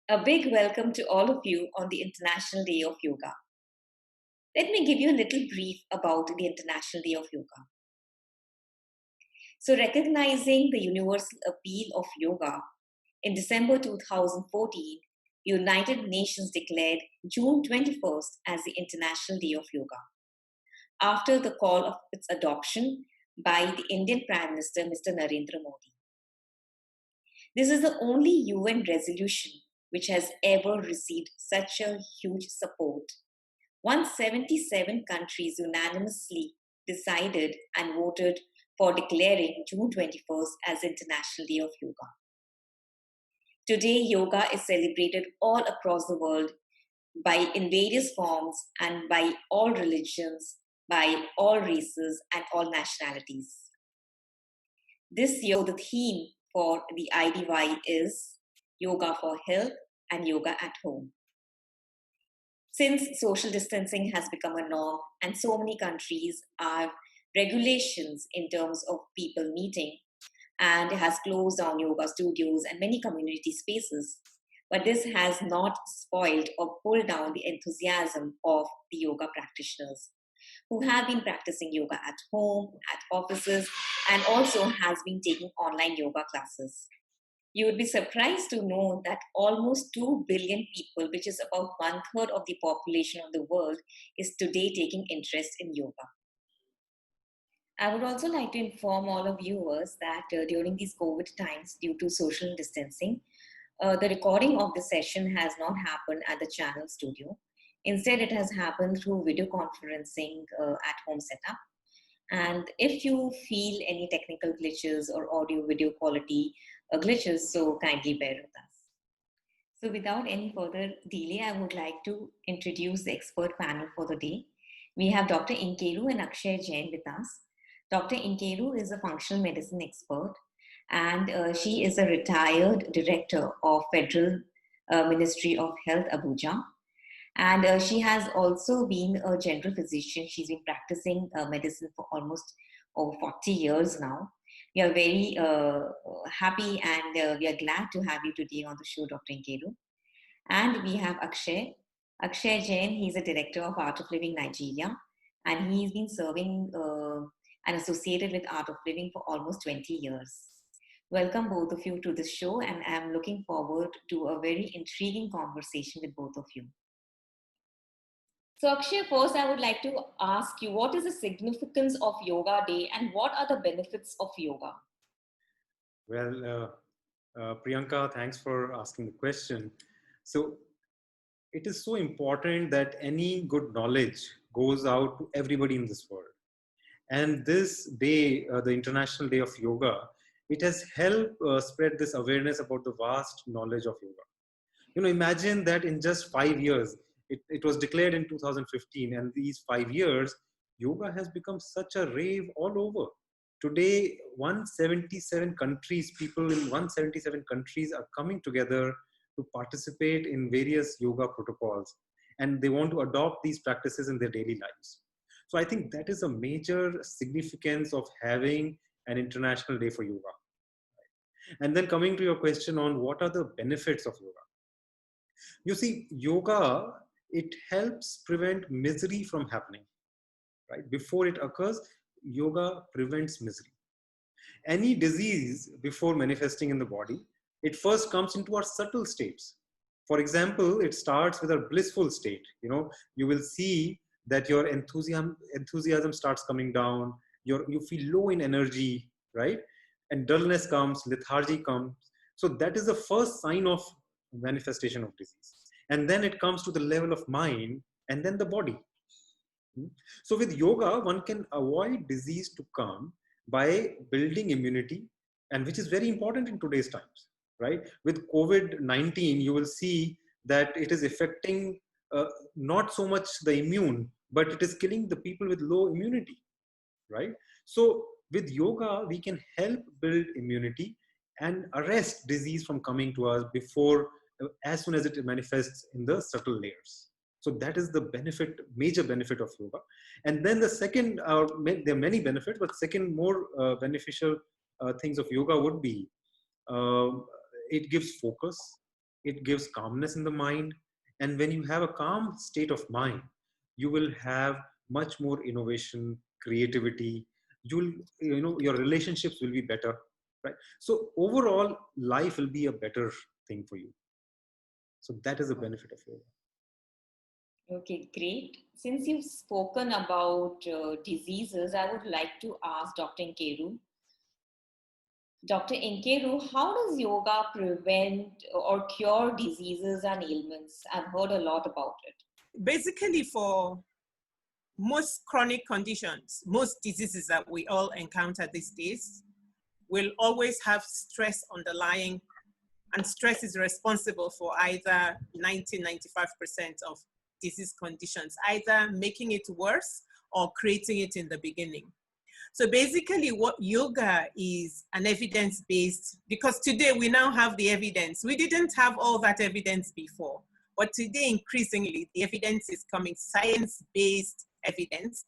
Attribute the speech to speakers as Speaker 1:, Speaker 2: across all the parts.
Speaker 1: A big welcome to all of you on the International Day of Yoga. Let me give you a little brief about the International Day of Yoga. So, recognizing the universal appeal of yoga, in December 2014, United Nations declared June 21st as the International Day of Yoga, after the call of its adoption by the Indian Prime Minister, Mr. Narendra Modi. This is the only UN resolution which has ever received such a huge support. 177 countries unanimously decided and voted for declaring June 21st as International Day of Yoga. Today, yoga is celebrated all across the world in various forms and by all religions, by all races and all nationalities. This year, the theme for the IDY is Yoga for Health and Yoga at Home. Since social distancing has become a norm and so many countries have regulations in terms of people meeting and has closed down yoga studios and many community spaces, but this has not spoiled or pulled down the enthusiasm of the yoga practitioners who have been practicing yoga at home, at offices, and also has been taking online yoga classes. You would be surprised to know that almost 2 billion people, which is about 1/3 of the population of the world, is today taking interest in yoga. I would also like to inform all of viewers that during these COVID times, due to social distancing, the recording of the session has not happened at the channel studio. Instead, it has happened through video conferencing at home setup. And if you feel any technical glitches or audio video quality glitches, so kindly bear with us. So without any further delay, I would like to introduce the expert panel for the day. We have Dr. Nkeiru and Akshay Jain with us. Dr. Nkeiru is a functional medicine expert, and she is a retired director of Federal Ministry of Health, Abuja. And she has also been a general physician. She's been practicing medicine for almost over 40 years now. We are very happy and we are glad to have you today on the show, Dr. Nkeiru. And we have Akshay. Akshay Jain, he's a director of Art of Living Nigeria, and he's been serving and associated with Art of Living for almost 20 years. Welcome both of you to the show, and I'm looking forward to a very intriguing conversation with both of you. So Akshay, first I would like to ask you, what is the significance of Yoga Day and what are the benefits of yoga?
Speaker 2: Well, Priyanka, thanks for asking the question. So it is so important that any good knowledge goes out to everybody in this world. And this day, the International Day of Yoga, it has helped spread this awareness about the vast knowledge of yoga. You know, imagine that in just 5 years, it was declared in 2015, and these 5 years, yoga has become such a rave all over. Today, 177 countries, people in 177 countries are coming together to participate in various yoga protocols, and they want to adopt these practices in their daily lives. So I think that is a major significance of having an International Day for Yoga. And then coming to your question on what are the benefits of yoga. You see, yoga, it helps prevent misery from happening, right? Before it occurs, yoga prevents misery. Any disease, before manifesting in the body, it first comes into our subtle states. For example, it starts with a blissful state. You know, you will see that your enthusiasm starts coming down, you feel low in energy, right? And dullness comes, lethargy comes. So that is the first sign of manifestation of disease. And then it comes to the level of mind and then the body. So with yoga, one can avoid disease to come by building immunity, and which is very important in today's times, right? With COVID-19, you will see that it is affecting not so much the immune, but it is killing the people with low immunity, right? So with yoga, we can help build immunity and arrest disease from coming to us before, as soon as it manifests in the subtle layers. So that is the benefit, major benefit of yoga. And then the second, there are many benefits, but second more beneficial things of yoga would be, it gives focus, it gives calmness in the mind. And when you have a calm state of mind, you will have much more innovation, creativity. You'll, your relationships will be better, right? So overall, life will be a better thing for you. So that is the benefit of yoga.
Speaker 1: Okay, great. Since you've spoken about diseases, I would like to ask Dr. Nkeiru. Dr. Nkeiru, how does yoga prevent or cure diseases and ailments? I've heard a lot about it.
Speaker 3: Basically, for most chronic conditions, most diseases that we all encounter these days, will always have stress underlying, and stress is responsible for either 90-95% of disease conditions, either making it worse or creating it in the beginning. So basically what yoga is an evidence-based, because today we now have the evidence. We didn't have all that evidence before, but today increasingly the evidence is coming, science-based evidence,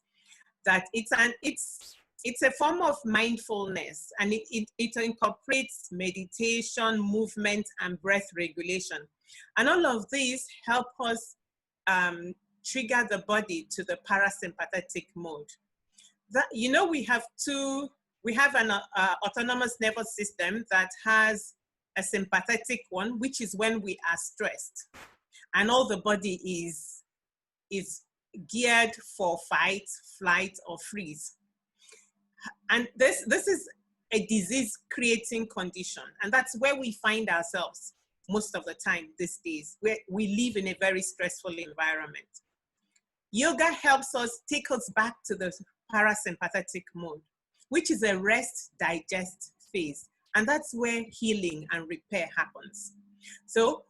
Speaker 3: that it's a form of mindfulness, and it incorporates meditation, movement, and breath regulation. And all of these help us trigger the body to the parasympathetic mode. That, we have an autonomous nervous system that has a sympathetic one, which is when we are stressed, and all the body is geared for fight, flight, or freeze. And this is a disease-creating condition, and that's where we find ourselves most of the time these days, where we live in a very stressful environment. Yoga helps us take us back to the parasympathetic mode, which is a rest digest phase, and that's where healing and repair happens. So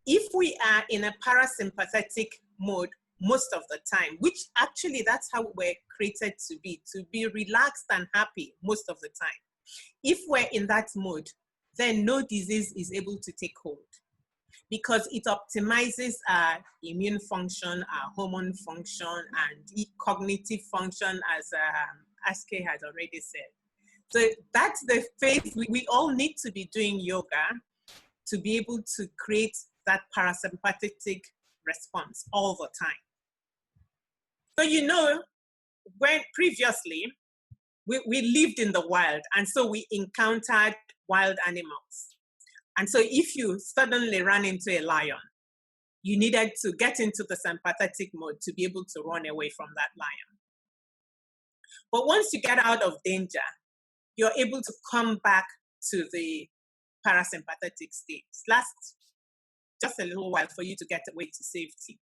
Speaker 3: if we are in a parasympathetic mode most of the time, which actually that's how we're created to be relaxed and happy most of the time. If we're in that mode, then no disease is able to take hold, because it optimizes our immune function, our hormone function, and cognitive function, as Akshay has already said. So that's the phase we all need to be doing yoga to be able to create that parasympathetic response all the time. So, when previously we lived in the wild, and so we encountered wild animals. And so if you suddenly ran into a lion, you needed to get into the sympathetic mode to be able to run away from that lion. But once you get out of danger, you're able to come back to the parasympathetic state. Lasts just a little while for you to get away to safety.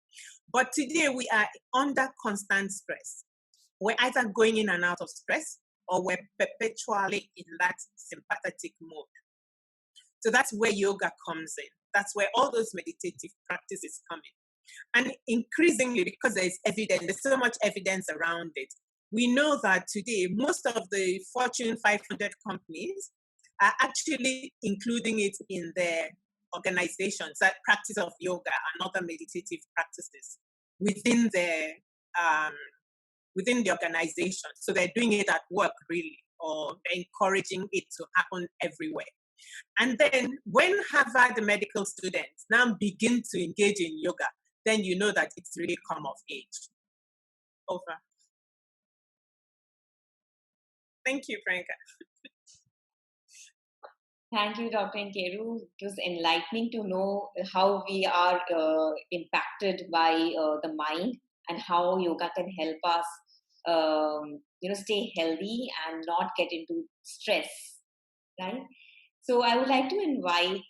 Speaker 3: But today we are under constant stress. We're either going in and out of stress, or we're perpetually in that sympathetic mode. So that's where yoga comes in. That's where all those meditative practices come in. And increasingly, because there's so much evidence around it, we know that today most of the Fortune 500 companies are actually including it in their organizations, that practice of yoga and other meditative practices within the organization. So they're doing it at work, really, or encouraging it to happen everywhere. And then when Harvard medical students now begin to engage in yoga, then you know that it's really come of age. Over. Thank you, Priyanka.
Speaker 1: Thank you, Dr. Nkeiru. It was enlightening to know how we are impacted by the mind, and how yoga can help us, stay healthy and not get into stress, right? So I would like to invite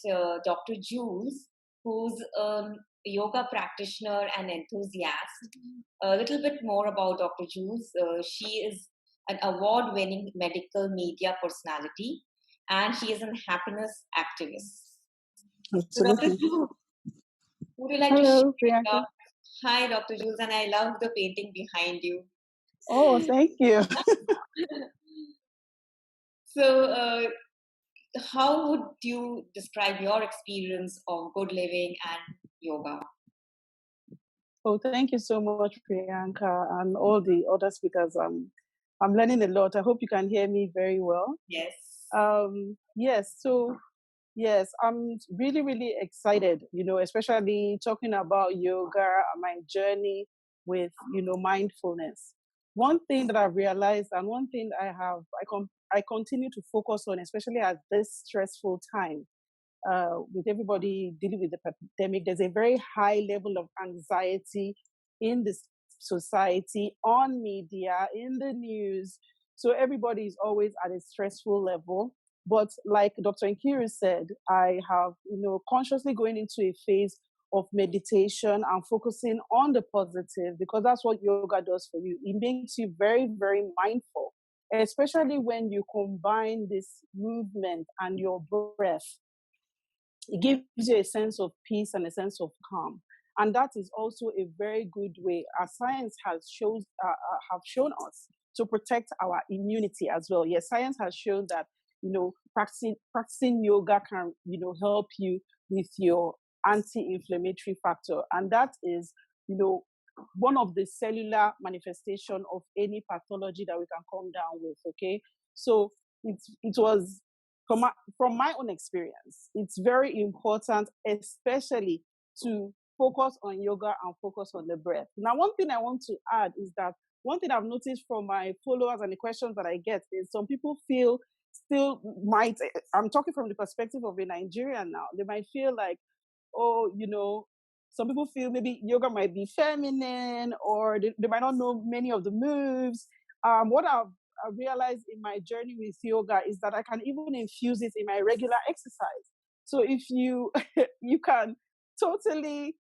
Speaker 1: Dr. Julz, who's a yoga practitioner and enthusiast. A little bit more about Dr. Julz. She is an award-winning medical media personality, and she is a happiness activist. So Dr. Julz, would you like
Speaker 4: Hello,
Speaker 1: to share?
Speaker 4: Priyanka.
Speaker 1: Hi, Dr. Julz, and I love the painting behind you.
Speaker 4: Oh, thank you.
Speaker 1: So, how would you describe your experience of good living and yoga?
Speaker 4: Oh, thank you so much, Priyanka, and all the other speakers. I'm learning a lot. I hope you can hear me very well.
Speaker 1: Yes.
Speaker 4: Yes. So Yes, I'm really, really excited, especially talking about yoga and my journey with, mindfulness. One thing that I've realized and one thing I continue to focus on, especially at this stressful time, with everybody dealing with the pandemic, there's a very high level of anxiety in this society, on media, in the news. So everybody is always at a stressful level. But like Dr. Nkeiru said, I have, consciously going into a phase of meditation and focusing on the positive, because that's what yoga does for you. It makes you very, very mindful, especially when you combine this movement and your breath. It gives you a sense of peace and a sense of calm. And that is also a very good way, as science have shown us, to protect our immunity as well. Yes, science has shown that, practicing yoga can, help you with your anti-inflammatory factor. And that is, one of the cellular manifestation of any pathology that we can come down with, okay? So it was from my own experience, it's very important, especially to focus on yoga and focus on the breath. Now, one thing I want to add is that one thing I've noticed from my followers and the questions that I get is some people I'm talking from the perspective of a Nigerian now, they might feel like, oh, some people feel maybe yoga might be feminine, or they might not know many of the moves. What I've realized in my journey with yoga is that I can even infuse it in my regular exercise. So if you you can totally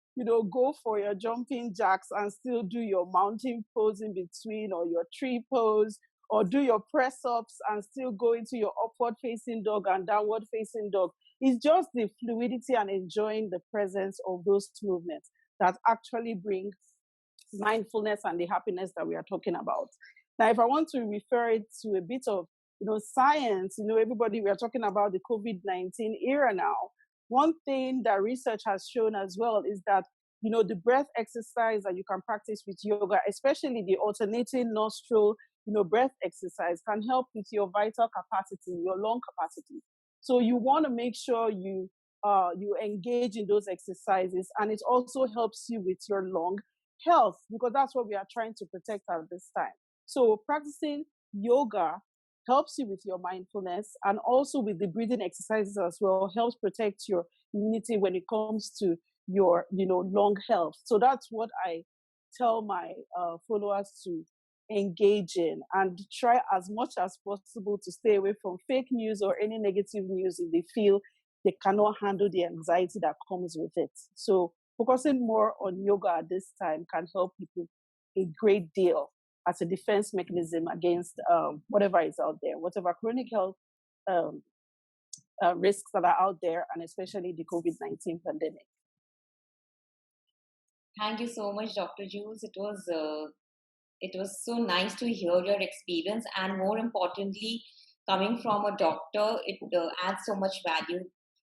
Speaker 4: go for your jumping jacks and still do your mountain pose in between, or your tree pose, or do your press ups and still go into your upward facing dog and downward facing dog. It's just the fluidity and enjoying the presence of those movements that actually brings mindfulness and the happiness that we are talking about. Now, if I want to refer it to a bit of science, everybody, we are talking about the COVID-19 era now. One thing that research has shown as well is that the breath exercise that you can practice with yoga, especially the alternating nostril breath exercise, can help with your vital capacity, your lung capacity. So you want to make sure you engage in those exercises, and it also helps you with your lung health, because that's what we are trying to protect at this time. So practicing yoga helps you with your mindfulness, and also with the breathing exercises as well, helps protect your immunity when it comes to your lung health. So that's what I tell my followers to engage in, and try as much as possible to stay away from fake news or any negative news if they feel they cannot handle the anxiety that comes with it. So focusing more on yoga at this time can help people a great deal as a defense mechanism against whatever is out there, whatever chronic health risks that are out there, and especially the COVID-19 pandemic.
Speaker 1: Thank you so much, Dr. Julz. It was so nice to hear your experience, and more importantly, coming from a doctor, it adds so much value,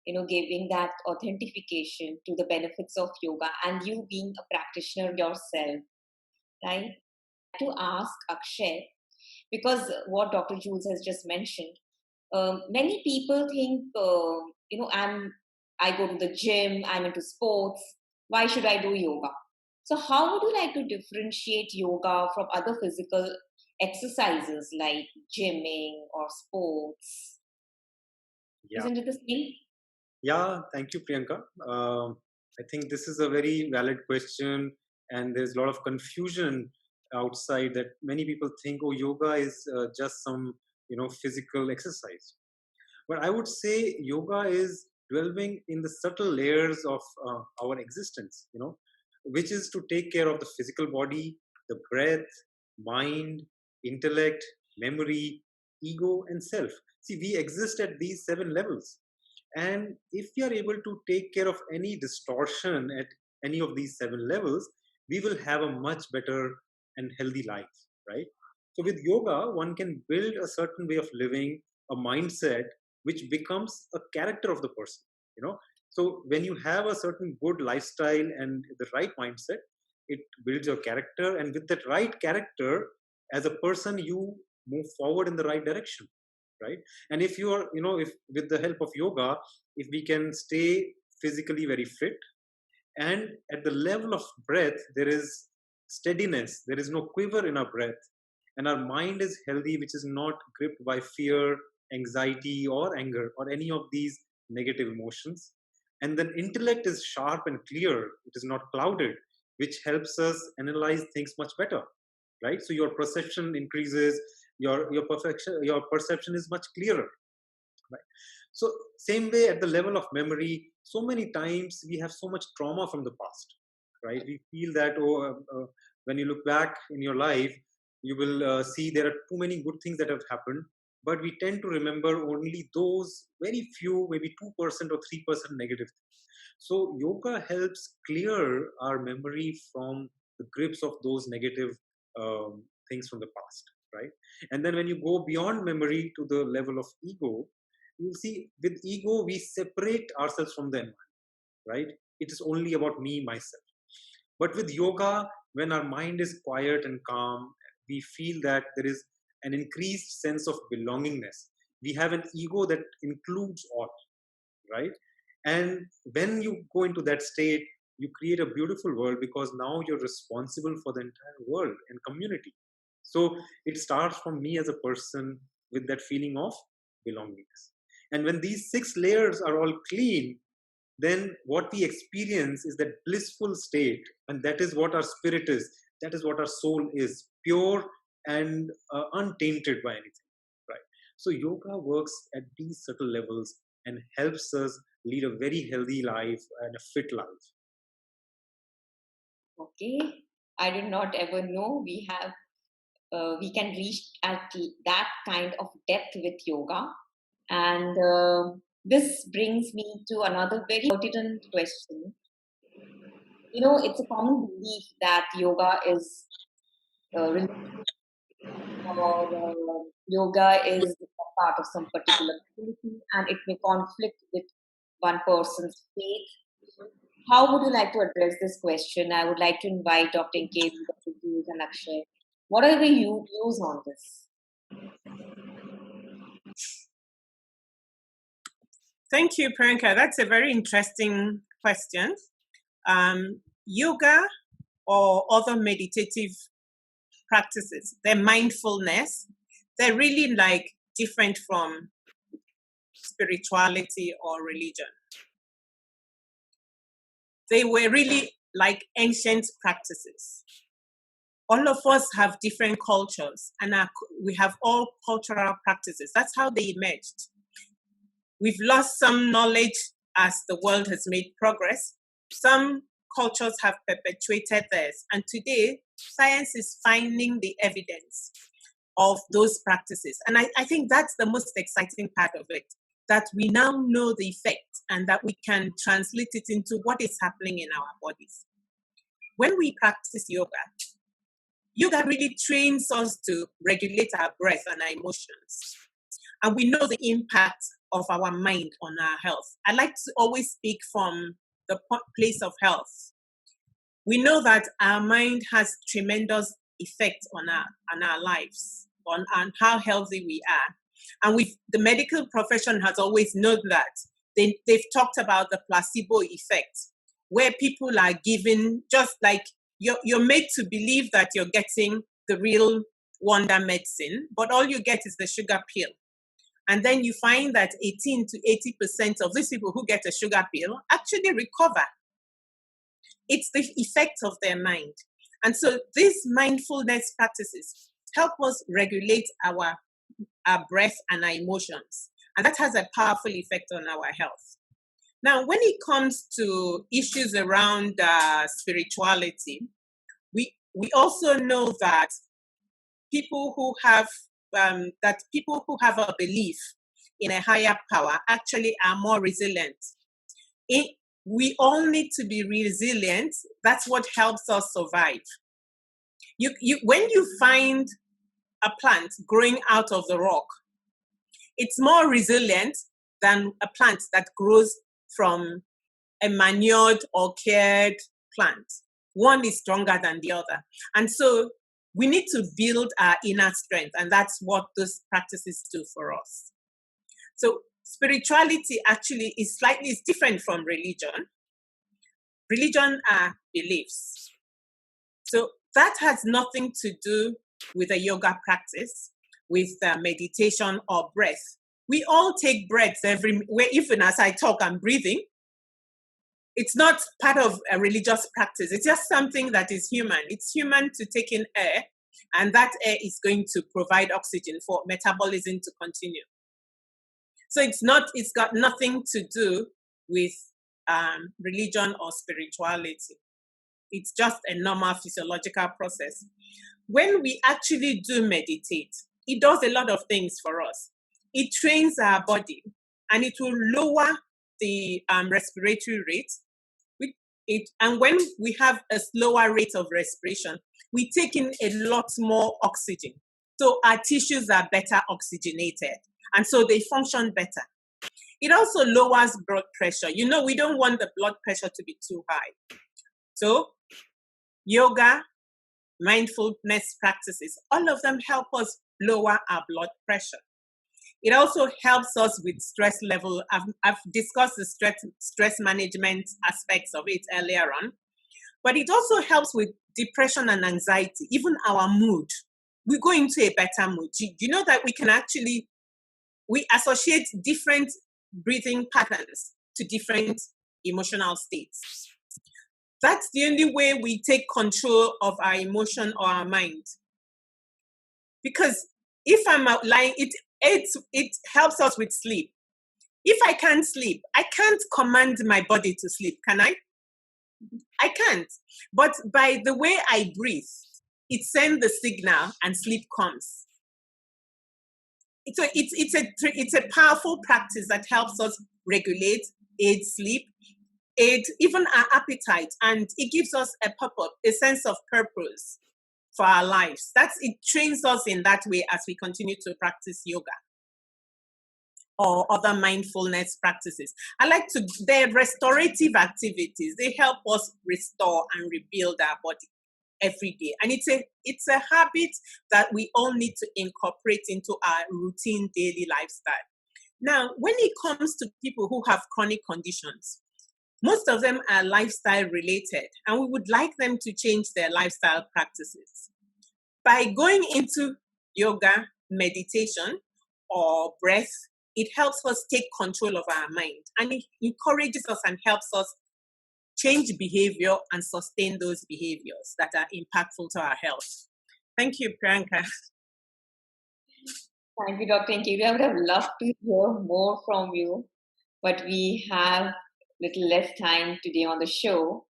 Speaker 1: giving that authentication to the benefits of yoga, and you being a practitioner yourself, right? To ask Akshay, because what Dr. Julz has just mentioned, many people think, I go to the gym, I'm into sports, why should I do yoga? So how would you like to differentiate yoga from other physical exercises like gymming or sports?
Speaker 2: Yeah.
Speaker 1: Isn't it the same?
Speaker 2: Yeah, thank you, Priyanka. I think this is a very valid question, and there's a lot of confusion outside that many people think, oh, yoga is just some physical exercise. But I would say yoga is delving in the subtle layers of our existence, which is to take care of the physical body, the breath, mind, intellect, memory, ego, and self. See, we exist at these 7 levels. And if we are able to take care of any distortion at any of these 7 levels, we will have a much better and healthy life, right? So with yoga, one can build a certain way of living, a mindset, which becomes a character of the person, So when you have a certain good lifestyle and the right mindset, it builds your character. And with that right character, as a person, you move forward in the right direction. right? And if you are, if with the help of yoga, if we can stay physically very fit, and at the level of breath, there is steadiness, there is no quiver in our breath, and our mind is healthy, which is not gripped by fear, anxiety, or anger, or any of these negative emotions. And then intellect is sharp and clear, it is not clouded, which helps us analyze things much better, right? So your perception increases, your perception is much clearer, right? So same way at the level of memory, so many times we have so much trauma from the past, right? We feel that when you look back in your life, you will see there are too many good things that have happened, but we tend to remember only those very few, maybe 2% or 3% negative things. So yoga helps clear our memory from the grips of those negative things from the past, right? And then when you go beyond memory to the level of ego, you'll see with ego we separate ourselves from the environment, right? It is only about me, myself. But with yoga, when our mind is quiet and calm, we feel that there is an increased sense of belongingness. We have an ego that includes all, right? And when you go into that state, you create a beautiful world, because now you're responsible for the entire world and community. So it starts from me as a person with that feeling of belongingness. And when these 6 layers are all clean, then what we experience is that blissful state. And that is what our spirit is. That is what our soul is, pure and untainted by anything, right? So yoga works at these subtle levels and helps us lead a very healthy life and a fit life.
Speaker 1: Okay, I did not ever know we can reach at that kind of depth with yoga. And this brings me to another very pertinent question. It's a common belief that yoga is religious, or yoga is a part of some particular community, and it may conflict with one person's faith. How would you like to address this question? I would like to invite Dr. Nkeiru, Dr. Julz, and Akshay. What are your views on this?
Speaker 3: Thank you, Priyanka. That's a very interesting question. Yoga or other meditative practices, their mindfulness, they're really like different from spirituality or religion. They were really like ancient practices. All of us have different cultures, and we have all cultural practices. That's how they emerged. We've lost some knowledge as the world has made progress. Some cultures have perpetuated theirs, and today science is finding the evidence of those practices. And I think that's the most exciting part of it, that we now know the effect and that we can translate it into what is happening in our bodies. When we practice yoga really trains us to regulate our breath and our emotions. And we know the impact of our mind on our health. I like to always speak from the place of health. We know that our mind has tremendous effect on our lives, on how healthy we are. And the medical profession has always known that. They've talked about the placebo effect, where people are given, just like you're made to believe that you're getting the real wonder medicine, but all you get is the sugar pill. And then you find that 18 to 80% of these people who get a sugar pill actually recover. It's the effect of their mind. And so these mindfulness practices help us regulate our breath and our emotions. And that has a powerful effect on our health. Now, when it comes to issues around spirituality, we also know that people who have a belief in a higher power actually are more resilient. We all need to be resilient. That's what helps us survive. When you find a plant growing out of the rock, it's more resilient than a plant that grows from a manured or cared plant. One is stronger than the other. And so we need to build our inner strength, and that's what those practices do for us. So spirituality actually is different from religion. Religion are beliefs. So that has nothing to do with a yoga practice, with meditation or breath. We all take breaths even as I talk, I'm breathing. It's not part of a religious practice. It's just something that is human. It's human to take in air, and that air is going to provide oxygen for metabolism to continue. So it's got nothing to do with religion or spirituality. It's just a normal physiological process. When we actually do meditate, it does a lot of things for us. It trains our body, and it will lower the respiratory rate. And when we have a slower rate of respiration, we take in a lot more oxygen. So our tissues are better oxygenated, and so they function better. It also lowers blood pressure. We don't want the blood pressure to be too high. So yoga, mindfulness practices, all of them help us lower our blood pressure. It also helps us with stress level. I've discussed the stress management aspects of it earlier on, but it also helps with depression and anxiety, even our mood. We go into a better mood. You know that we associate different breathing patterns to different emotional states. That's the only way we take control of our emotion or our mind. Because if I'm lying, it helps us with sleep. If I can't sleep, I can't command my body to sleep, can I? I can't. But by the way I breathe, it sends the signal and sleep comes. It's a powerful practice that helps us regulate, aid sleep, aid even our appetite, and it gives us a purpose, a sense of purpose for our lives. It trains us in that way as we continue to practice yoga or other mindfulness practices. They're restorative activities. They help us restore and rebuild our body every day. And it's a habit that we all need to incorporate into our routine daily lifestyle. Now, when it comes to people who have chronic conditions, most of them are lifestyle related, and we would like them to change their lifestyle practices. By going into yoga, meditation, or breath, it helps us take control of our mind, and it encourages us and helps us change behavior and sustain those behaviors that are impactful to our health. Thank you, Priyanka.
Speaker 1: Thank you, Dr. Nkeiru. I would have loved to hear more from you, but we have little less time today on the show.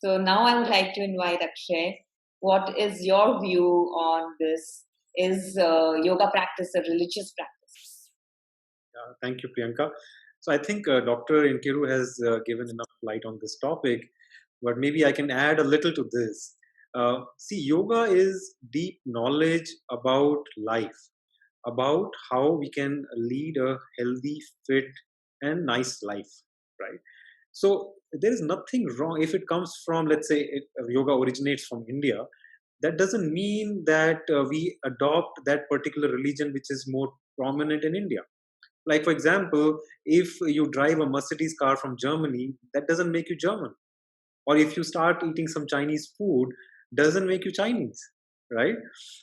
Speaker 1: So now I would like to invite Akshay. What is your view on this? Is yoga practice a religious practice?
Speaker 2: Thank you, Priyanka. So I think Dr. Nkeiru has given enough light on this topic, but maybe I can add a little to this. See, yoga is deep knowledge about life, about how we can lead a healthy, fit, and nice life, right? So there is nothing wrong if it comes from, let's say, yoga originates from India. That doesn't mean that we adopt that particular religion which is more prominent in India. Like, for example, if you drive a Mercedes car from Germany, that doesn't make you German. Or if you start eating some Chinese food, doesn't make you Chinese, right?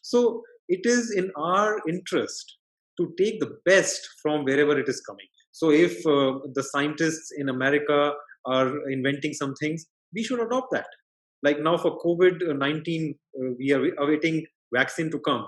Speaker 2: So it is in our interest to take the best from wherever it is coming. So if the scientists in America are inventing some things, we should adopt that. Like now for COVID-19, we are awaiting vaccine to come.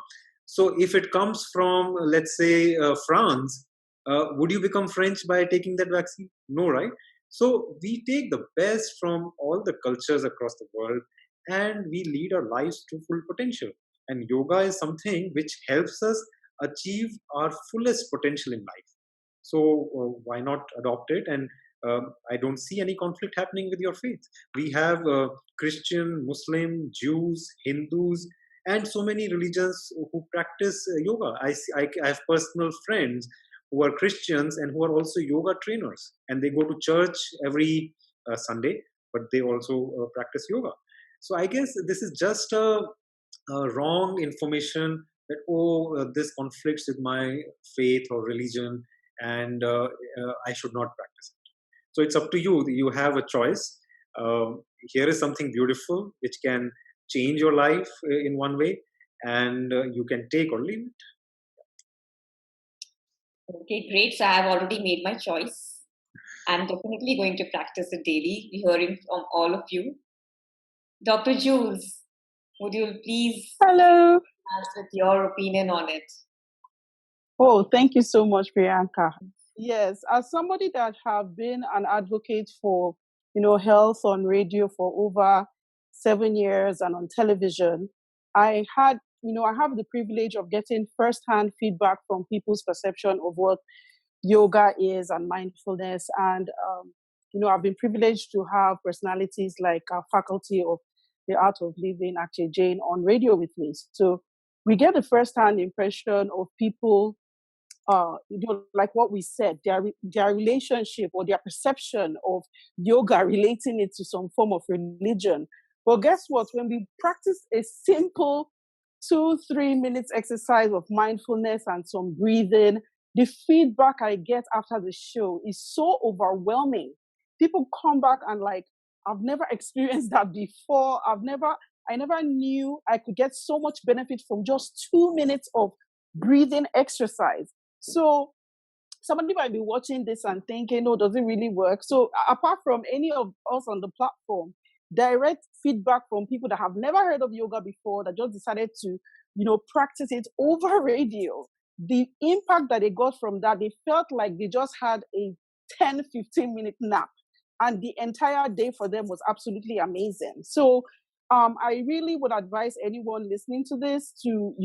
Speaker 2: So if it comes from, let's say, France, would you become French by taking that vaccine? No, right? So we take the best from all the cultures across the world and we lead our lives to full potential. And yoga is something which helps us achieve our fullest potential in life. So why not adopt it? And I don't see any conflict happening with your faith. We have Christian, Muslim, Jews, Hindus, and so many religions who practice yoga. I have personal friends who are Christians and who are also yoga trainers, and they go to church every Sunday, but they also practice yoga. So I guess this is just a wrong information that, this conflicts with my faith or religion, and I should not practice it. So it's up to you. You have a choice. Here is something beautiful which can change your life in one way, and you can take or leave it.
Speaker 1: Okay, great. So I have already made my choice. I'm definitely going to practice it daily, hearing from all of you. Dr. Julz, would you please
Speaker 4: Hello.
Speaker 1: us with your opinion on it?
Speaker 4: Oh, thank you so much, Priyanka. Yes, as somebody that have been an advocate for, health on radio for over 7 years and on television, I have the privilege of getting firsthand feedback from people's perception of what yoga is and mindfulness. And, I've been privileged to have personalities like faculty of the Art of Living, Akshay, Jain on radio with me. So we get the firsthand impression of people, like what we said, their relationship or their perception of yoga, relating it to some form of religion. But guess what? When we practice a simple 2-3 minutes exercise of mindfulness and some breathing, the feedback I get after the show is so overwhelming. People come back and like, I've never experienced that before. I never knew I could get so much benefit from just 2 minutes of breathing exercise. So somebody might be watching this and thinking, no, does it really work? So apart from any of us on the platform, direct feedback from people that have never heard of yoga before, that just decided to, practice it over radio, the impact that they got from that, they felt like they just had a 10-15 minute nap. And the entire day for them was absolutely amazing. So I really would advise anyone listening to this to,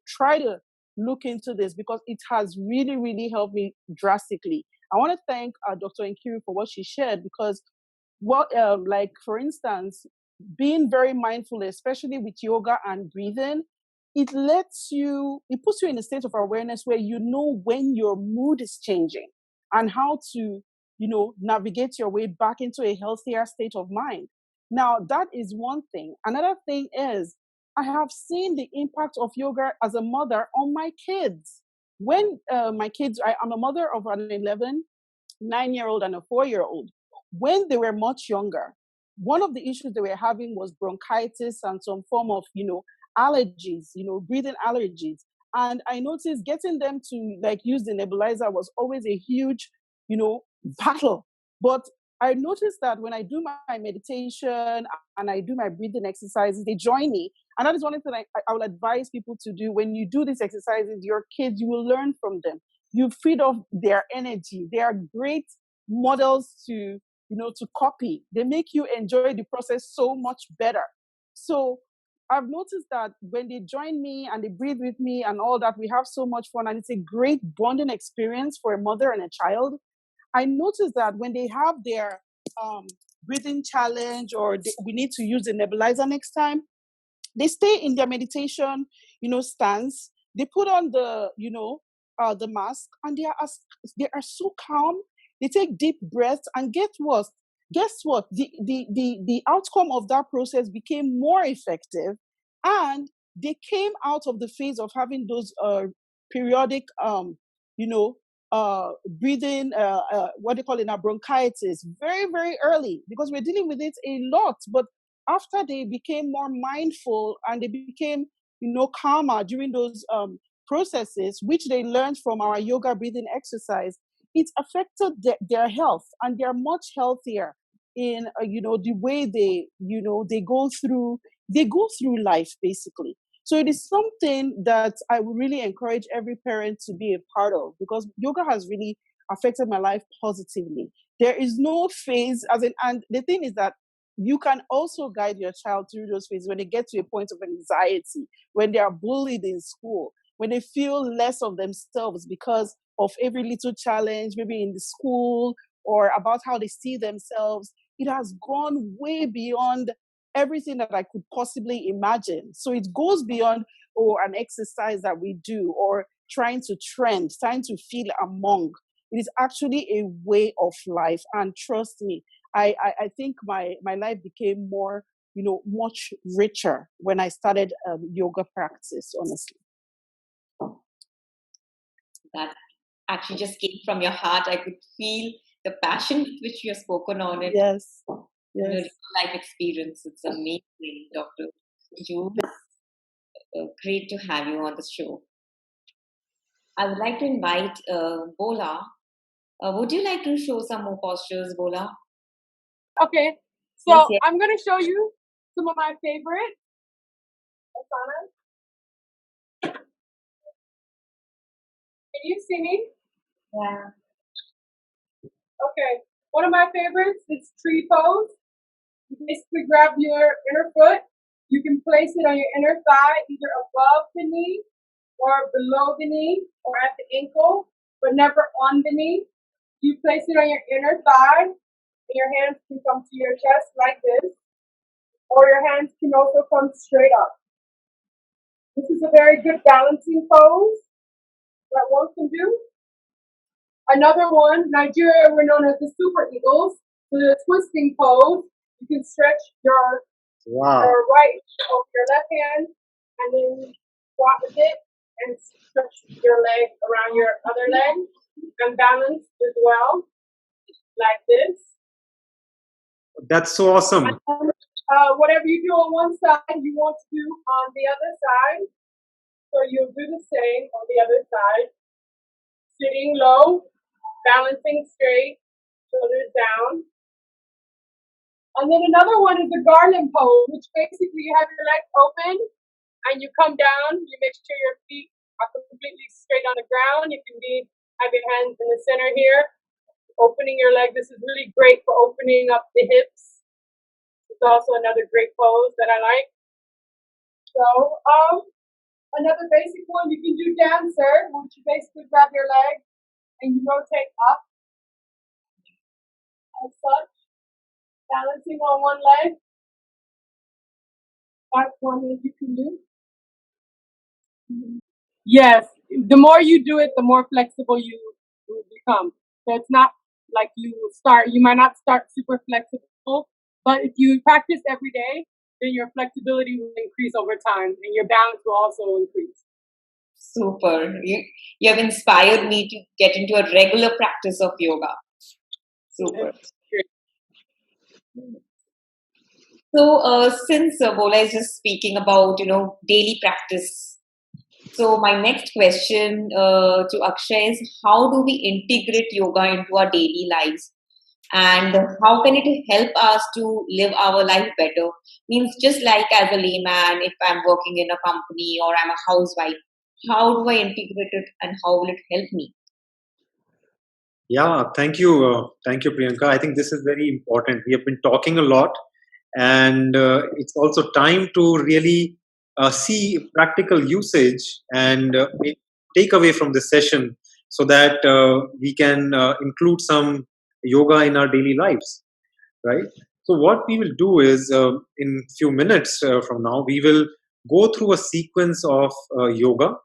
Speaker 4: try to look into this, because it has really, really helped me drastically. I want to thank Dr. Nkeiru for what she shared, because like for instance, being very mindful, especially with yoga and breathing, it puts you in a state of awareness where you know when your mood is changing and how to, navigate your way back into a healthier state of mind. Now, that is one thing. Another thing is, I have seen the impact of yoga as a mother on my kids. When my kids, I'm a mother of an 9-year-old and a 4-year-old. When they were much younger, one of the issues they were having was bronchitis and some form of, allergies, breathing allergies. And I noticed getting them to like use the nebulizer was always a huge, battle. But I noticed that when I do my meditation and I do my breathing exercises, they join me. And that is one thing I will advise people to do. When you do these exercises, your kids, you will learn from them. You feed off their energy. They are great models to copy. They make you enjoy the process so much better. So I've noticed that when they join me and they breathe with me and all that, we have so much fun, and it's a great bonding experience for a mother and a child. I noticed that when they have their breathing challenge, or we need to use the nebulizer next time, they stay in their meditation, stance. They put on the mask, and they are so calm. They take deep breaths, and guess what? The outcome of that process became more effective, and they came out of the phase of having those periodic, breathing, what they call it now, bronchitis, very, very early, because we're dealing with it a lot. But after they became more mindful and they became, calmer during those processes, which they learned from our yoga breathing exercise, it affected their health, and they're much healthier in, the way they go through life, basically. So it is something that I would really encourage every parent to be a part of, because yoga has really affected my life positively. There is no phase, and the thing is that you can also guide your child through those phases when they get to a point of anxiety, when they are bullied in school, when they feel less of themselves because of every little challenge, maybe in the school, or about how they see themselves. It has gone way beyond everything that I could possibly imagine. So it goes beyond, an exercise that we do, or trying to feel among. It is actually a way of life. And trust me, I think my life became more much richer when I started yoga practice, honestly.
Speaker 1: That actually just came from your heart. I could feel the passion with which you have spoken on it.
Speaker 4: Yes.
Speaker 1: Your
Speaker 4: Yes.
Speaker 1: life experience. It's amazing, Dr. Julz. Great to have you on the show. I would like to invite Bola. Would you like to show some more postures, Bola?
Speaker 5: Okay, so
Speaker 1: Yes, yes.
Speaker 5: I'm going to show you some of my favorites. Asana. Can you see me?
Speaker 1: Yeah.
Speaker 5: Okay, one of my favorites is tree pose. You basically grab your inner foot. You can place it on your inner thigh, either above the knee or below the knee or at the ankle, but never on the knee. You place it on your inner thigh, and your hands can come to your chest like this, or your hands can also come straight up. This is a very good balancing pose that one can do. Another one, Nigeria, we're known as the super eagles. So the twisting pose, you can stretch your right over your left hand, and then squat with it and stretch your leg around your other leg and balance as well, like this.
Speaker 2: That's so awesome.
Speaker 5: And, whatever you do on one side, you want to do on the other side. So you'll do the same on the other side. Sitting low, balancing straight, shoulders down. And then another one is the garland pose, which basically you have your legs open and you come down. You make sure your feet are completely straight on the ground. You can have your hands in the center here, opening your leg. This is really great for opening up the hips. It's also another great pose that I like. So, another basic one, you can do dancer, which you basically grab your leg and you rotate up as such, balancing on one leg. That's one that you can do. Yes, the more you do it, the more flexible you will become. So it's not like you might not start super flexible, but if you practice every day, then your flexibility will increase over time and your balance will also increase.
Speaker 1: Super. You have inspired me to get into a regular practice of yoga. Super. So since Bola is just speaking about, daily practice. So my next question to Akshay is, how do we integrate yoga into our daily lives? And how can it help us to live our life better? Means just like as a layman, if I'm working in a company or I'm a housewife, how do I integrate it and how will it help me?
Speaker 2: Yeah, thank you. Thank you, Priyanka. I think this is very important. We have been talking a lot, and it's also time to really see practical usage and take away from this session so that we can include some yoga in our daily lives, right? So what we will do is in few minutes from now, we will go through a sequence of yoga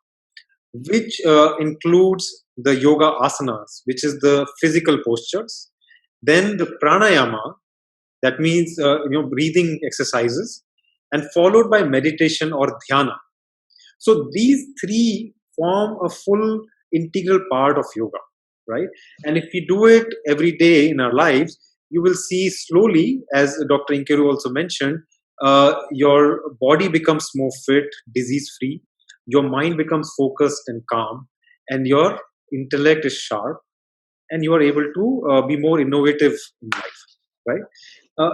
Speaker 2: which includes the yoga asanas, which is the physical postures, then the pranayama, that means breathing exercises, and followed by meditation or dhyana. So these three form a full integral part of yoga, right? And if we do it every day in our lives, you will see slowly, as Dr. Nkeiru also mentioned, your body becomes more fit, disease free, your mind becomes focused and calm, and your intellect is sharp, and you are able to be more innovative in life, right?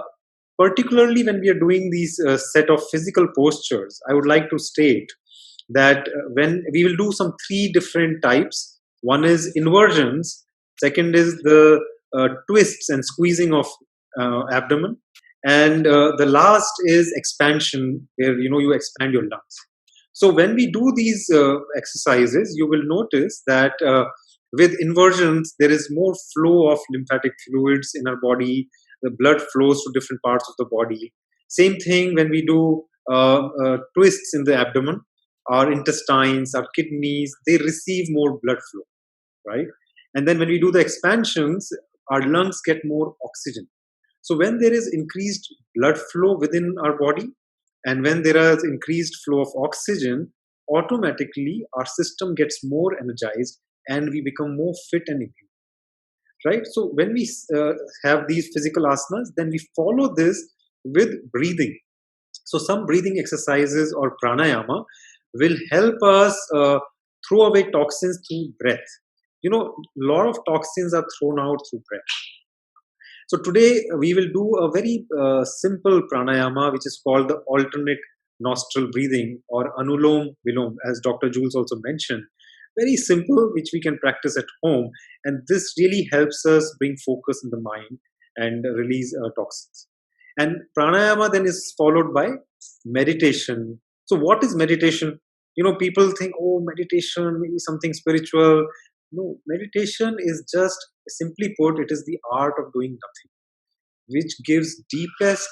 Speaker 2: Particularly when we are doing these set of physical postures, I would like to state that when we will do some three different types. One is inversions, second is the twists and squeezing of abdomen, and the last is expansion, where you expand your lungs. So when we do these exercises, you will notice that with inversions there is more flow of lymphatic fluids in our body. The blood flows to different parts of the body. Same thing when we do twists in the abdomen, our intestines, our kidneys, they receive more blood flow, right? And then when we do the expansions, our lungs get more oxygen. So when there is increased blood flow within our body, and when there is increased flow of oxygen, automatically our system gets more energized and we become more fit and immune, right? So when we have these physical asanas, then we follow this with breathing. So some breathing exercises or pranayama will help us throw away toxins through breath. A lot of toxins are thrown out through breath. So today we will do a very simple pranayama, which is called the alternate nostril breathing, or anulom vilom, as Dr. Julz also mentioned. Very simple, which we can practice at home. And this really helps us bring focus in the mind and release toxins. And pranayama then is followed by meditation. So what is meditation? People think, oh, meditation, maybe something spiritual. No, meditation is just, simply put, it is the art of doing nothing, which gives deepest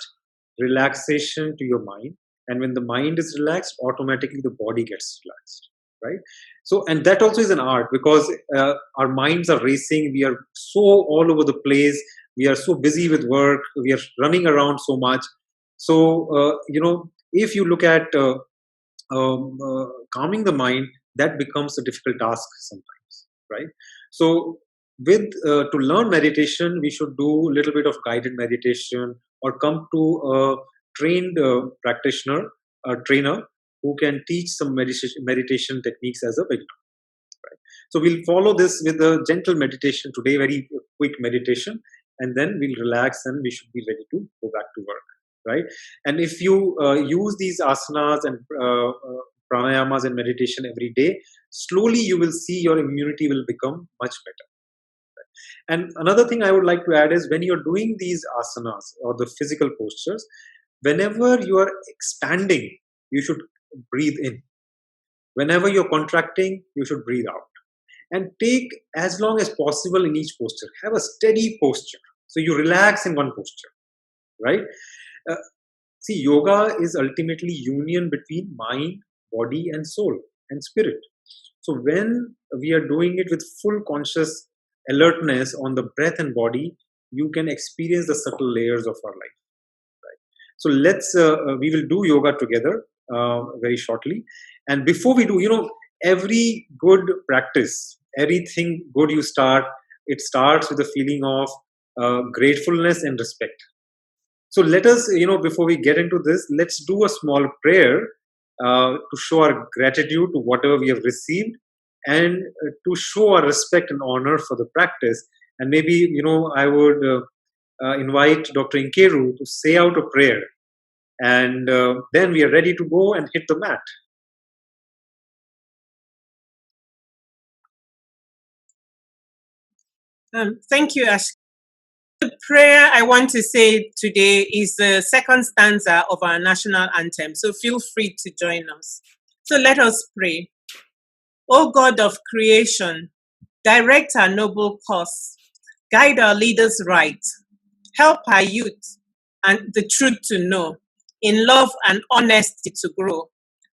Speaker 2: relaxation to your mind. And when the mind is relaxed, automatically the body gets relaxed, right? So, and that also is an art, because our minds are racing. We are so all over the place. We are so busy with work. We are running around so much. So, if you look at calming the mind, that becomes a difficult task sometimes, right? So with to learn meditation, we should do a little bit of guided meditation, or come to a trained practitioner, a trainer, who can teach some meditation techniques as a beginner, right? So we'll follow this with a gentle meditation today, very quick meditation, and then we'll relax and we should be ready to go back to work, right? And if you use these asanas and pranayamas and meditation every day, slowly you will see your immunity will become much better. And another thing I would like to add is, when you're doing these asanas or the physical postures, whenever you are expanding, you should breathe in. Whenever you're contracting, you should breathe out. And take as long as possible in each posture. Have a steady posture. So you relax in one posture, right? See, yoga is ultimately union between mind, body, and soul and spirit. So when we are doing it with full conscious alertness on the breath and body, you can experience the subtle layers of our life. Right? So we will do yoga together very shortly. And before we do, every good practice, everything good you start, it starts with a feeling of gratefulness and respect. So let us, before we get into this, let's do a small prayer to show our gratitude to whatever we have received, and to show our respect and honor for the practice. And maybe, I would invite Dr. Nkeiru to say out a prayer, and then we are ready to go and hit the mat.
Speaker 3: Thank you, Ash. The prayer I want to say today is the second stanza of our national anthem, so feel free to join us. So let us pray. O God of creation, direct our noble course, guide our leaders right, help our youth and the truth to know, in love and honesty to grow,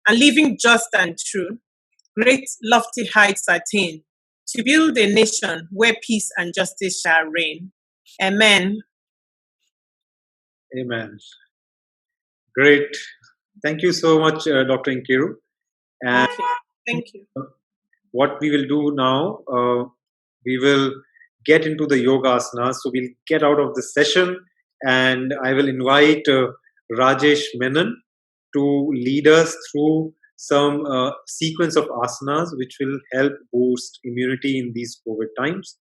Speaker 3: and living just and true, great lofty heights attain, to build a nation where peace and justice shall reign. Amen.
Speaker 2: Amen. Great. Thank you so much, Dr. Nkeiru. And
Speaker 3: Thank you.
Speaker 2: What we will do now, we will get into the yoga asanas. So we'll get out of this session, and I will invite Rajesh Menon to lead us through some sequence of asanas which will help boost immunity in these COVID times,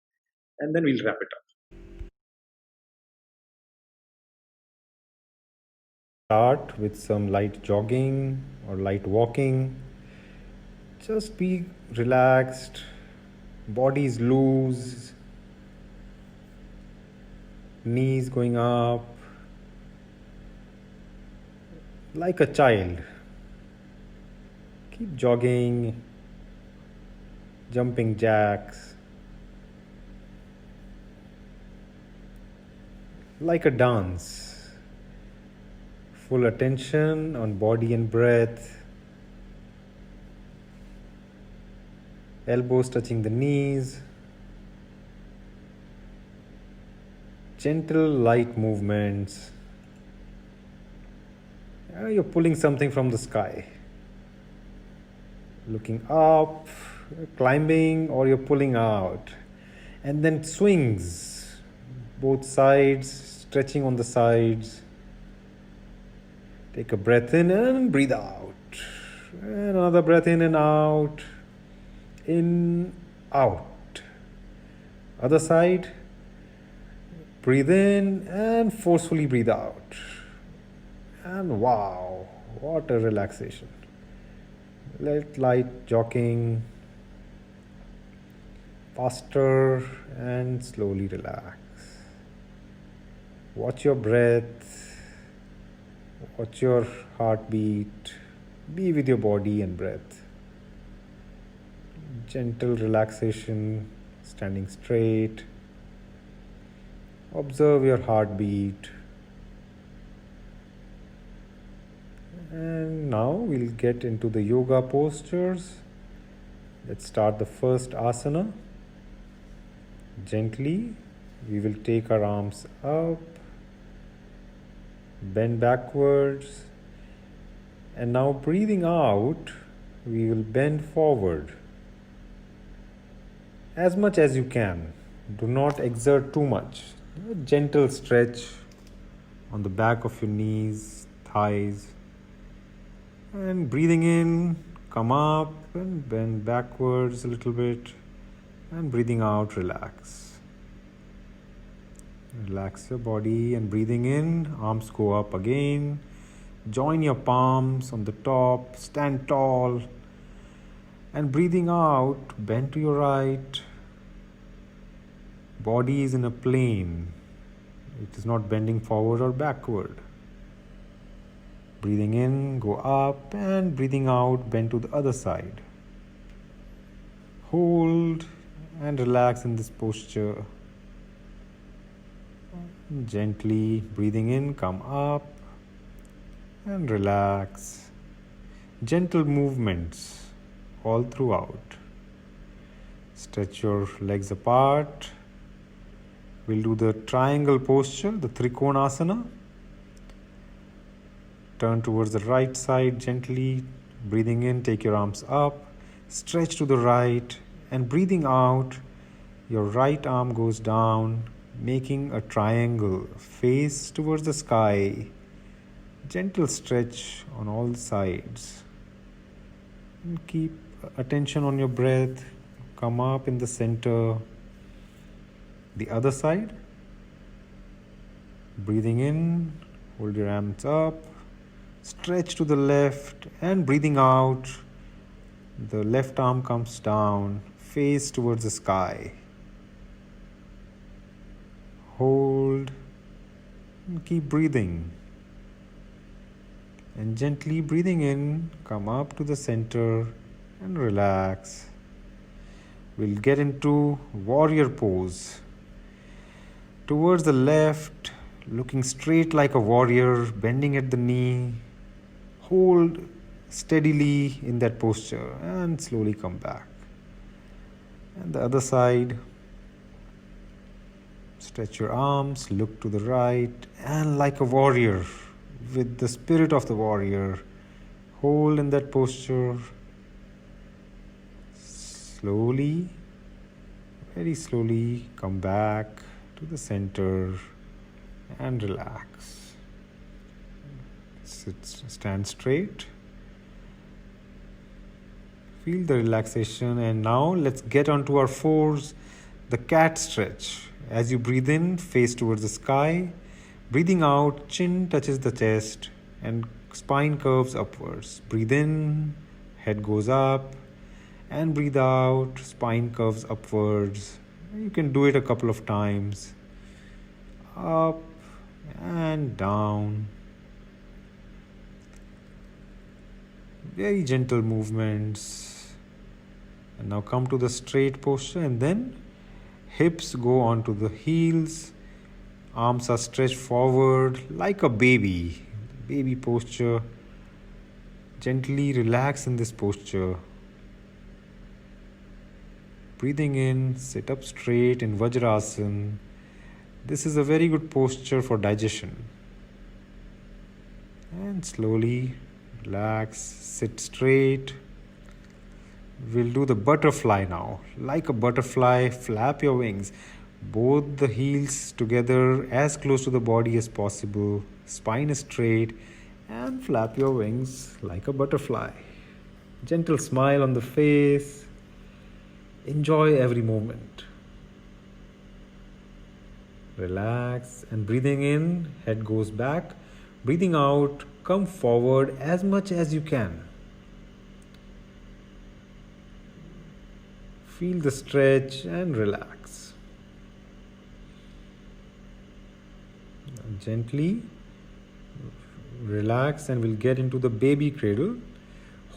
Speaker 2: and then we'll wrap it up. Start with some light jogging or light walking. Just be relaxed, body is loose, knees going up, like a child. Keep jogging, jumping jacks, like a dance. Full attention on body and breath. Elbows touching the knees. gentle light movements. You're pulling something from the sky. Looking up, climbing, or you're pulling out. And then swings, both sides, stretching on the sides. Take a breath in and breathe out. And another breath in and out. In, out. Other side. Breathe in and forcefully breathe out. And wow, what a relaxation. Let light jogging. Faster and slowly relax. Watch your breath. Watch your heartbeat. Be with your body and breath. Gentle relaxation, standing straight. Observe your heartbeat. And now we'll get into the yoga postures. Let's start the first asana. Gently, we will take our arms up, bend backwards, and now breathing out, we will bend forward as much as you can. Do not exert too much. A gentle stretch on the back of your knees, thighs, and breathing in, come up and bend backwards a little bit, and breathing out, relax. Relax your body, and breathing in, arms go up again. Join your palms on the top, stand tall, and breathing out, bend to your right. Body is in a plane. It is not bending forward or backward. Breathing in, go up, and breathing out, bend to the other side. Hold and relax in this posture. Gently breathing in, come up and relax. Gentle movements all throughout. Stretch your legs apart. We'll do the triangle posture, the Trikonasana. Turn towards the right side gently. Breathing in, take your arms up. Stretch to the right. And breathing out, your right arm goes down, making a triangle, face towards the sky. Gentle stretch on all sides. And keep attention on your breath. Come up in the center. The other side. Breathing in, hold your arms up. Stretch to the left, and breathing out, the left arm comes down, face towards the sky. Hold and keep breathing. And gently breathing in, come up to the center and relax. We'll get into warrior pose. Towards the left, looking straight like a warrior, bending at the knee. Hold steadily in that posture and slowly come back. And the other side. Stretch your arms, look to the right, and like a warrior, with the spirit of the warrior, hold in that posture. Slowly, very slowly, come back to the center and relax. Stand straight. Feel the relaxation, and now let's get onto our fours, the cat stretch. As you breathe in, face towards the sky. Breathing out, chin touches the chest and spine curves upwards. Breathe in, head goes up, and breathe out, spine curves upwards. You can do it a couple of times. Up and down. Very gentle movements. And now come to the straight posture, and then hips go onto the heels. Arms are stretched forward like a baby. Baby posture. Gently relax in this posture. Breathing in, sit up straight in Vajrasana. This is a very good posture for digestion. And slowly relax, sit straight. We'll do the butterfly now. Like a butterfly, flap your wings. Both the heels together as close to the body as possible. Spine is straight and flap your wings like a butterfly. Gentle smile on the face. Enjoy every moment. Relax and breathing in, head goes back. Breathing out, come forward as much as you can. Feel the stretch and relax. Gently relax and we'll get into the baby cradle.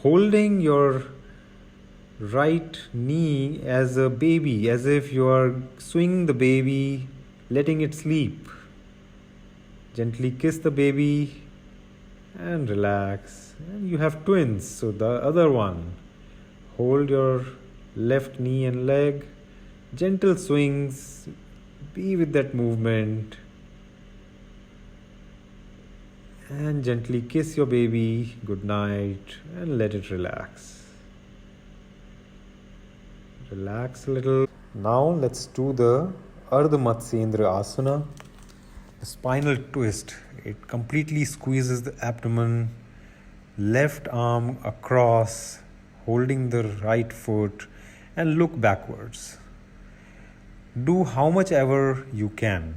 Speaker 2: Holding your right knee as a baby, as if you are swinging the baby, letting it sleep. Gently kiss the baby and relax. And you have twins, so the other one. Hold your left knee and leg. Gentle swings. Be with that movement. And gently kiss your baby good night and let it relax. Relax a little. Now let's do the Ardha Matsyendra Asana. The spinal twist. It completely squeezes the abdomen. Left arm across, holding the right foot and look backwards. Do how much ever you can.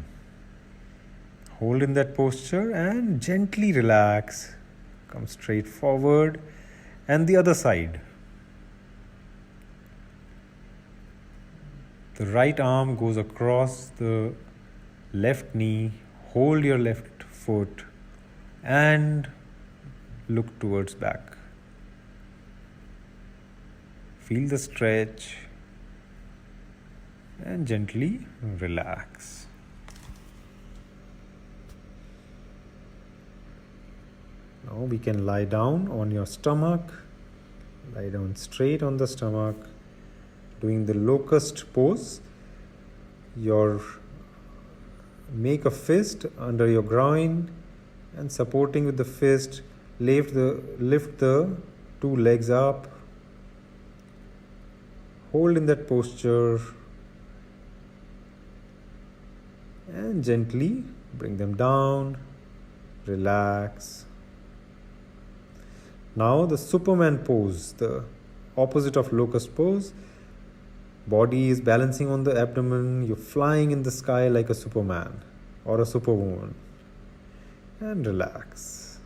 Speaker 2: Hold in that posture and gently relax. Come straight forward and the other side. The right arm goes across the left knee. Hold your left foot and look towards back. Feel the stretch and gently relax. Now we can lie down on your stomach. Lie down straight on the stomach, doing the locust pose. Make a fist under your groin and supporting with the fist, lift the two legs up. Hold in that posture and gently bring them down. Relax. Now the Superman pose, the opposite of locust pose. Body is balancing on the abdomen. You're flying in the sky like a Superman or a Superwoman. And relax.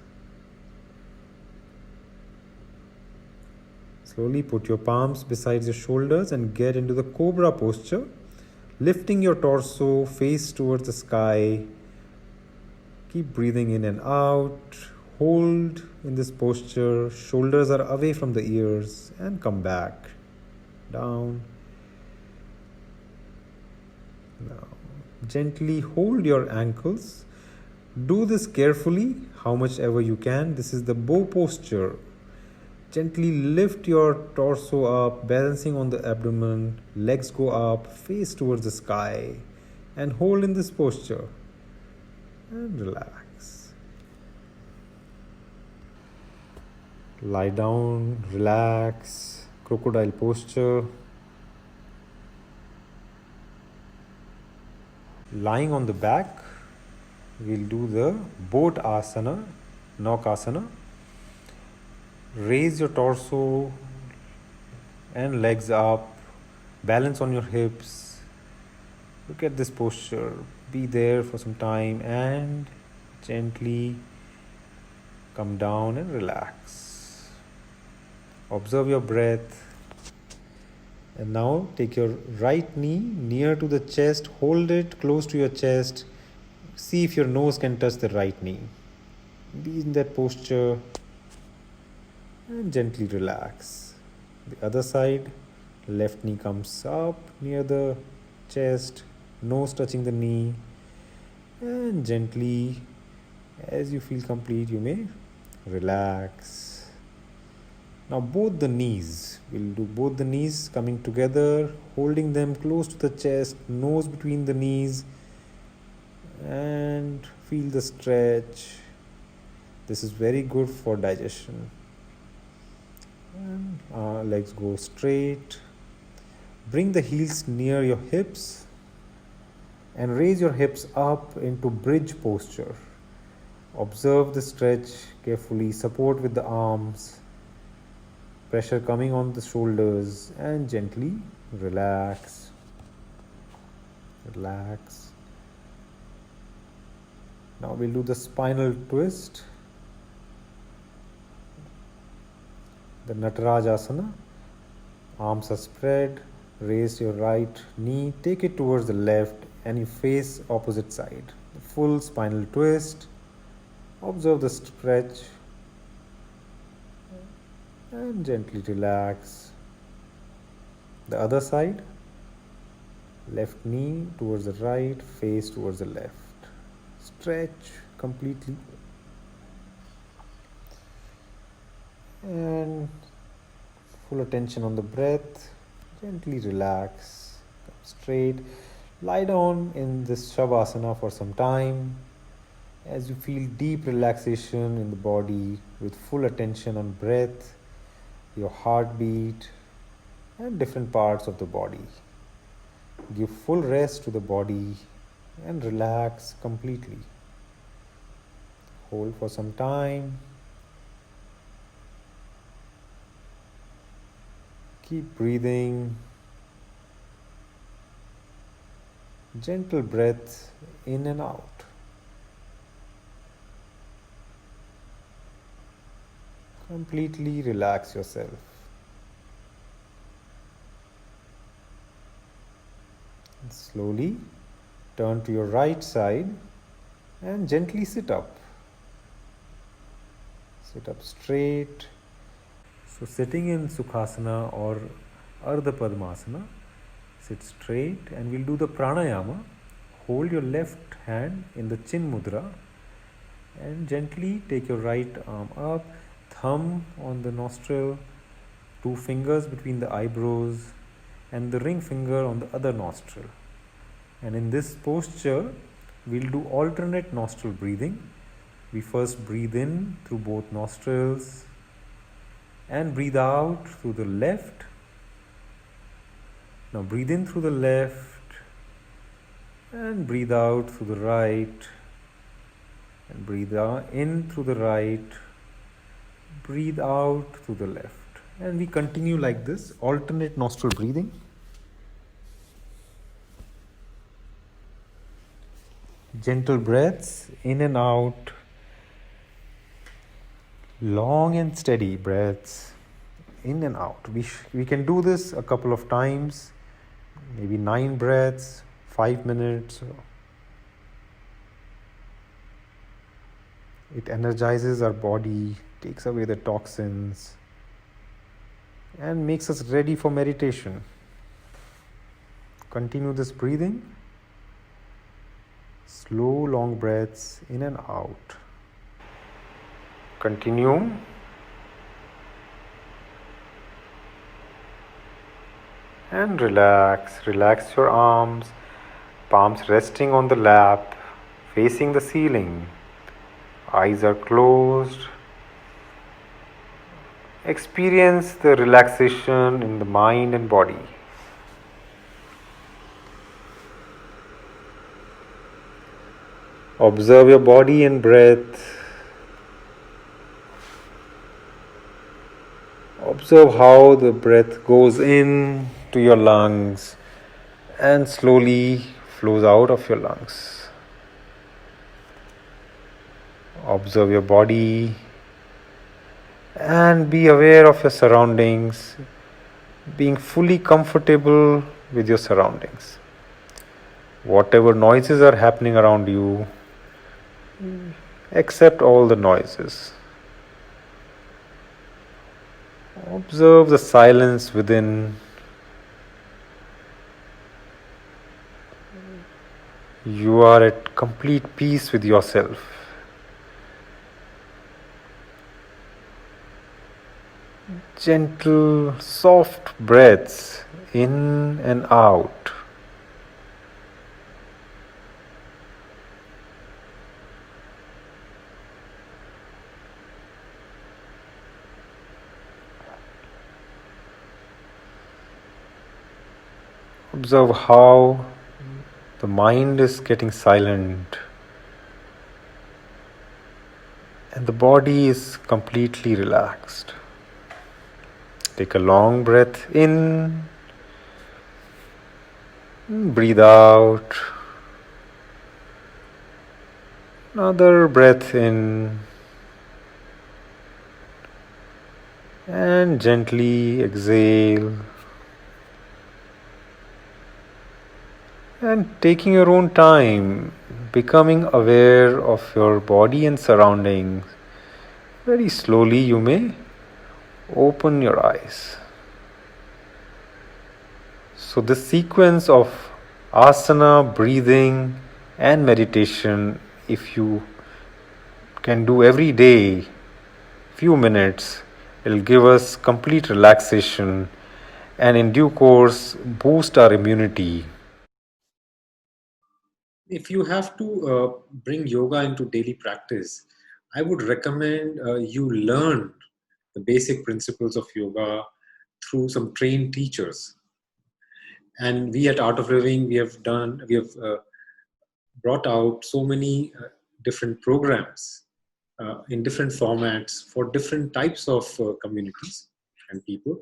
Speaker 2: Slowly put your palms beside your shoulders and get into the cobra posture. Lifting your torso, face towards the sky. Keep breathing in and out. Hold in this posture. Shoulders are away from the ears and come back. Down. Now, gently hold your ankles. Do this carefully, how much ever you can. This is the bow posture. Gently lift your torso up, balancing on the abdomen. Legs go up, face towards the sky. And hold in this posture. And relax. Lie down, relax. Crocodile posture. Lying on the back, we'll do the boat asana, Naukasana. Raise your torso and legs up. Balance on your hips. Look at this posture. Be there for some time and gently come down and relax. Observe your breath. And now take your right knee near to the chest. Hold it close to your chest. See if your nose can touch the right knee. Be in that posture and gently relax. The other side, left knee comes up near the chest, nose touching the knee, and gently, as you feel complete, you may relax. Now both the knees, we'll do both the knees coming together, holding them close to the chest, nose between the knees, and feel the stretch. This is very good for digestion. And legs go straight. Bring the heels near your hips and raise your hips up into bridge posture. Observe the stretch carefully. Support with the arms. Pressure coming on the shoulders, and gently relax. Relax. Now we'll do the spinal twist. The Natarajasana. Arms are spread. Raise your right knee. Take it towards the left and you face opposite side. The full spinal twist. Observe the stretch and gently relax. The other side. Left knee towards the right, face towards the left. Stretch completely. And full attention on the breath. Gently relax. Come straight. Lie down in this Shavasana for some time as you feel deep relaxation in the body with full attention on breath, your heartbeat, and different parts of the body. Give full rest to the body and relax completely. Hold for some time. Keep breathing. Gentle breath in and out. Completely relax yourself. And slowly turn to your right side and gently sit up. Sit up straight. So sitting in Sukhasana or Ardha Padmasana, sit straight and we'll do the pranayama. Hold your left hand in the chin mudra and gently take your right arm up, thumb on the nostril, 2 fingers between the eyebrows and the ring finger on the other nostril. And in this posture, we'll do alternate nostril breathing. We first breathe in through both nostrils and breathe out through the left. Now breathe in through the left and breathe out through the right, and breathe in through the right, breathe out through the left. And we continue like this, alternate nostril breathing. Gentle breaths in and out, long and steady breaths in and out. We can do this a couple of times, maybe 9 breaths, 5 minutes. It energizes our body, takes away the toxins, and makes us ready for meditation. Continue this breathing. Slow, long breaths in and out. Continue. And relax. Relax your arms, palms resting on the lap, facing the ceiling. Eyes are closed. Experience the relaxation in the mind and body. Observe your body and breath. Observe how the breath goes in to your lungs and slowly flows out of your lungs. Observe your body and be aware of your surroundings, being fully comfortable with your surroundings. Whatever noises are happening around you, accept all the noises. Observe the silence within. You are at complete peace with yourself. Gentle, soft breaths in and out. Observe how the mind is getting silent and the body is completely relaxed. Take a long breath in, breathe out. Another breath in and gently exhale. And taking your own time, becoming aware of your body and surroundings. Very slowly you may open your eyes. So this sequence of asana, breathing and meditation, if you can do every day, few minutes, it'll give us complete relaxation and in due course boost our immunity. If you have to bring yoga into daily practice, I would recommend you learn the basic principles of yoga through some trained teachers. And we at Art of Living, we have brought out so many different programs in different formats for different types of communities and people.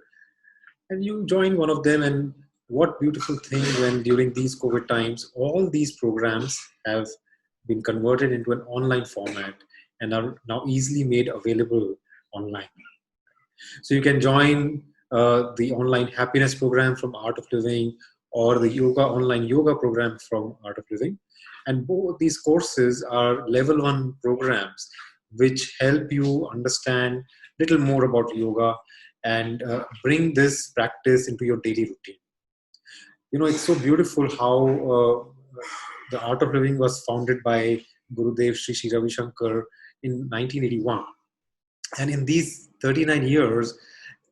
Speaker 2: And you join one of them, and what beautiful thing when during these COVID times, all these programs have been converted into an online format and are now easily made available online. So you can join the online happiness program from Art of Living or the online yoga program from Art of Living. And both these courses are level 1 programs which help you understand little more about yoga and bring this practice into your daily routine. You know, it's so beautiful how the Art of Living was founded by Gurudev Sri Sri Ravi Shankar in 1981. And in these 39 years,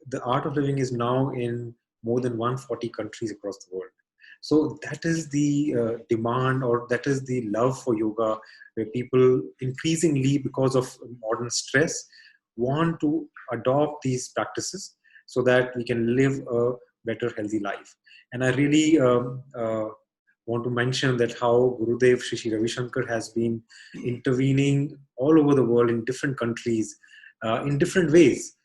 Speaker 2: the Art of Living is now in more than 140 countries across the world. So that is the demand, or that is the love for yoga, where people increasingly, because of modern stress, want to adopt these practices so that we can live a better, healthy life. And I really want to mention that how Gurudev Sri Sri Ravi Shankar has been intervening all over the world in different countries in different ways,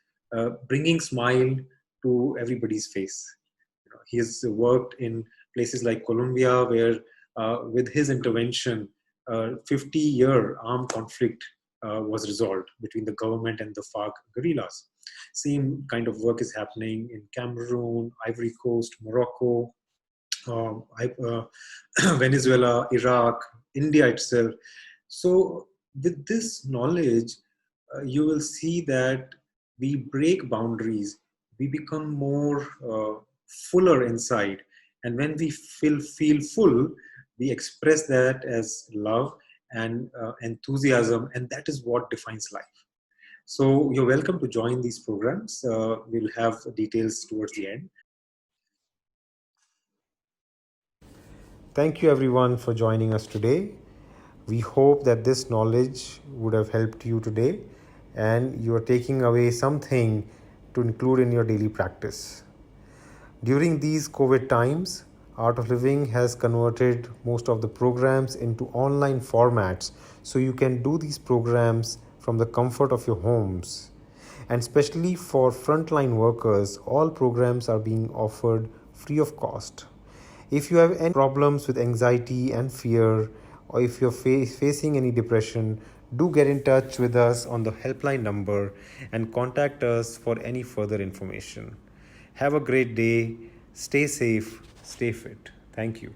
Speaker 2: bringing smile to everybody's face. You know, he has worked in places like Colombia, where with his intervention, 50-year armed conflict was resolved between the government and the FARC guerrillas. Same kind of work is happening in Cameroon, Ivory Coast, Morocco, Venezuela, Iraq, India itself. So with this knowledge, you will see that we break boundaries, we become more fuller inside. And when we feel full, we express that as love and enthusiasm, and that is what defines life. So you're welcome to join these programs. We'll have details towards the end. Thank you everyone for joining us today. We hope that this knowledge would have helped you today and you are taking away something to include in your daily practice. During these COVID times, Art of Living has converted most of the programs into online formats, so you can do these programs from the comfort of your homes. And especially for frontline workers, all programs are being offered free of cost. If you have any problems with anxiety and fear, or if you're facing any depression, do get in touch with us on the helpline number and contact us for any further information. Have a great day. Stay safe. Stay fit. Thank you.